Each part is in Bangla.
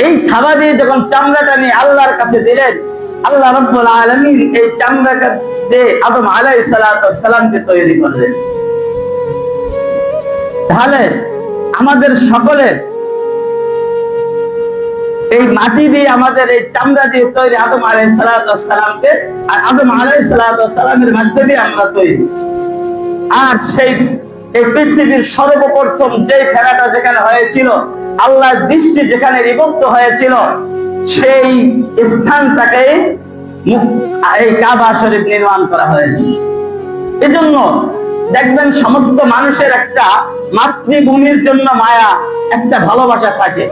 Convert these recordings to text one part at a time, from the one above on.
এই থাবা দিয়ে যখন চামড়াটা নিয়ে আল্লাহর কাছে দিলেন, আল্লাহ রাব্বুল আলামিন এই চামড়াটা দিয়ে আদম আলাইহিস সালামকে তৈরি করলেন। তাহলে আমাদের সকলের এই মাটি দিয়ে, আমাদের এই চামড়া দিয়ে তৈরি আদম আলাইহিস সালামকে, আর আদম আলাইহিস সালামের মাধ্যমে আমরা তৈরি। আর সেই এই পৃথিবীর সর্বপ্রথম যে খেলাটা যেখানে হয়েছিল, আল্লাহর দৃষ্টি যেখানে নিবদ্ধ হয়েছিল, সেই স্থানটাকে এই কাবা শরীফ নির্মাণ করা হয়েছে। এজন্য দেখবেন সমস্ত মানুষের একটা মাতৃভূমির জন্য মায়া, একটা ভালোবাসা থাকে।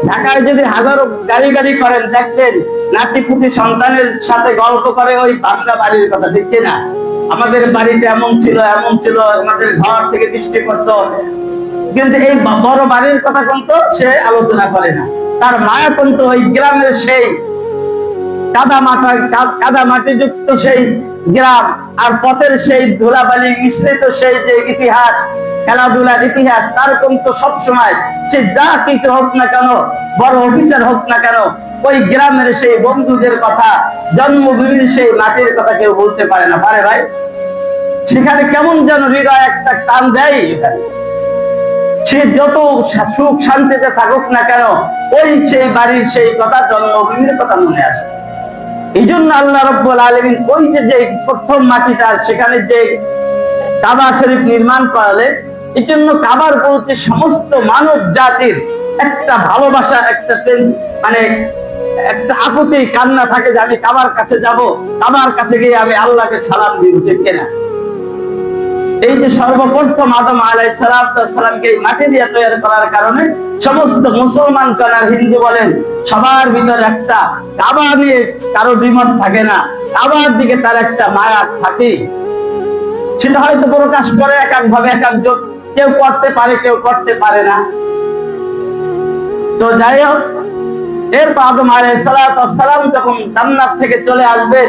ঢাকায় যদি হাজারো গাড়ি গাড়ি করেন, দেখবেন নাতিপুতি সন্তানের সাথে গল্প করে ওই বাংলা বাড়ির কথা, ঠিক কিনা? আমাদের বাড়িটা এমন ছিল, এমন ছিল, আমাদের ঘর থেকে বৃষ্টি পড়তো, কিন্তু এই বড় বাড়ির কথা কিন্তু সে আলোচনা করে না। তার মায়া কিন্তু ওই গ্রামের সেই কাদা মাটি যুক্ত সেই গ্রাম, আর পথের সেই ধুলাবালি মিশ্রিত সেই যে ইতিহাস, খেলাধুলার ইতিহাস, তার কিন্তু সবসময় সে যা কিছু হোক না কেন, বড় অফিসার হোক না কেন, ওই গ্রামের সেই বন্ধুদের কথা, জন্মভূমির সেই মাটির কথা কেউ বলতে পারে না। পারে ভাই? সেখানে কেমন যেন হৃদয় একটা টান দেয়। সে যত সুখ শান্তিতে থাকুক না কেন, ওই সেই বাড়ির সেই কথা, জন্মভূমির কথা মনে আসে। এই জন্য আল্লাহ রাব্বুল আলামিন ওই যে প্রথম মাটিটা, সেখানে যে কাবা শরীফ নির্মাণ করালে, এই জন্য কাবার প্রতি সমস্ত মানব জাতির একটা ভালোবাসা, একটা মানে একটা আকুতি কান্না থাকে যে আমি কাবার কাছে যাব, কাবার কাছে গিয়ে আমি আল্লাহকে সালাম দিব, ঠিক কিনা? এই যে সর্বপ্রথম আদম আলাইহিস সালামকে মাটি দিয়ে তৈরি করার কারণে সমস্ত মুসলমান আর হিন্দু বলেন, সবার ভিতরে একটা কাবা নিয়ে কারো দ্বিমত থাকে না, কাবার দিকে তার একটা মায়া থাকে। সেটা হয়তো প্রকাশ করে এক এক ভাবে, এক একজন, কেউ করতে পারে, কেউ করতে পারে না। তো যাই হোক, এরপর আদম আলাইহিস সালাম যখন জান্নাত থেকে চলে আসবেন,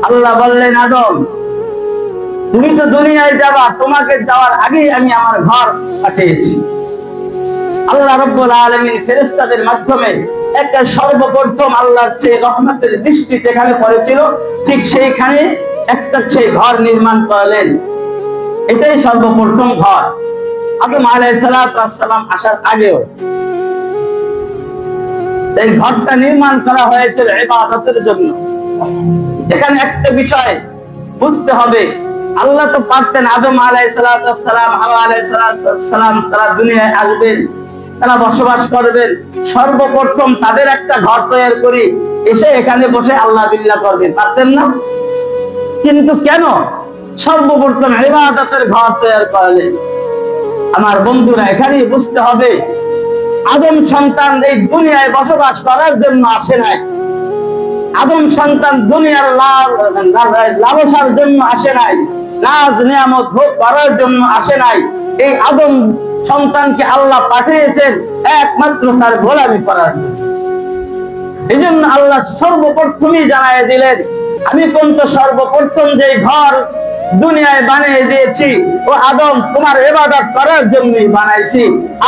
আল্লাহ বললেন, আদম তুমি তো দুনিয়ায় যাবা, তোমাকে যাওয়ার আগেই আমি আমার ঘর পাঠিয়েছি। আল্লাহ রাব্বুল আলামিন ফেরেশতাদের মাধ্যমে একটা সর্বপ্রথম আল্লাহর যে রহমতের দৃষ্টি যেখানে পড়েছিল, ঠিক সেইখানে একটা সেই ঘর নির্মাণ করলেন। এটাই সর্বপ্রথম ঘর। আদম আলাইহিস সালাম আসার আগেও এই ঘরটা নির্মাণ করা হয়েছিল ইবাদতের জন্য। এখানে একটা বিষয় বুঝতে হবে, আল্লাহ তো পারতেন আদম আলাইহিস সালাম, হাওয়া আলাইহিস সালাম তারা দুনিয়ায় আসবেন, তারা বসবাস করবেন, সর্বপ্রথম তাদের একটা ঘর তৈরি করি এসে এখানে বসে আল্লাহ বিল্লাহ করবেন, পারতেন না? কিন্তু কেন সর্বপ্রথম ইবাদতের ঘর তৈরি করলেন? আমার বন্ধুরা, এখানেই বুঝতে হবে, আদম সন্তান এই দুনিয়ায় বসবাস করার জন্য আসে নাই। আদম সন্তান দুনিয়ার লালসার জন্য আসে নাই, নাজ নিয়ামত ভোগ করার জন্য আসে নাই। এই আদম সন্তানকে আল্লাহ পাঠিয়েছেন একমাত্র তার গোলামি করার জন্য। এই জন্য আল্লাহ সর্বপ্রথমই জানায় দিলেন, আমি কিন্তু সর্বপ্রথম যে ঘর দুনিয়ায় বানিয়ে দিয়েছি, ও আদম তোমার ইবাদত করার জন্যই বানাইছি,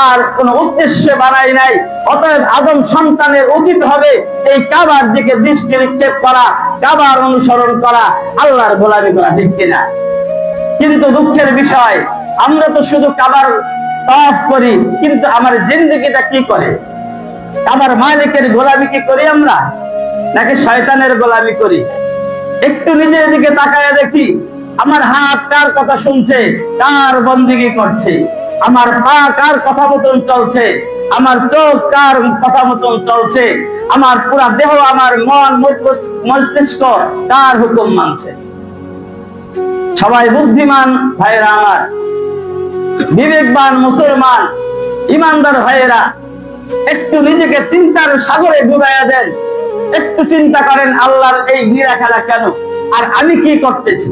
আর কোন উদ্দেশ্যে বানাই নাই। অতএব আদম সন্তানের উচিত হবে এই কাবার দিকে দৃষ্টি নিক্ষেপ করা, কাবার অনুসরণ করা, আল্লাহর গোলামি করা, ঠিক কিনা? কিন্তু দুঃখের বিষয়, আমরা তো শুধু কাবার তাওয়াফ করি, কিন্তু আমার জিন্দেগিটা কি করে? কাবার মালিকের গোলামি কি করি আমরা, নাকি শয়তানের গোলামি করি? একটু নিজের দিকে তাকায় দেখি, আমার হাত কার কথা শুনছে, কার বন্দেগী করছে, আমার পা কার কথা মতন চলছে, আমার চোখ কার কথা মতন চলছে, আমার পুরা দেহ, আমার মন মস্তিষ্ক কার হুকুম মানছে? সবাই বুদ্ধিমান ভাইয়েরা আমার, বিবেকবান মুসলমান ইমানদার ভাইয়েরা, একটু নিজেকে চিন্তার সাগরে ডুবাইয়া দেন। একটু চিন্তা করেন, আল্লাহর এই লীলা খেলা কেন, আর আমি কি করতেছি?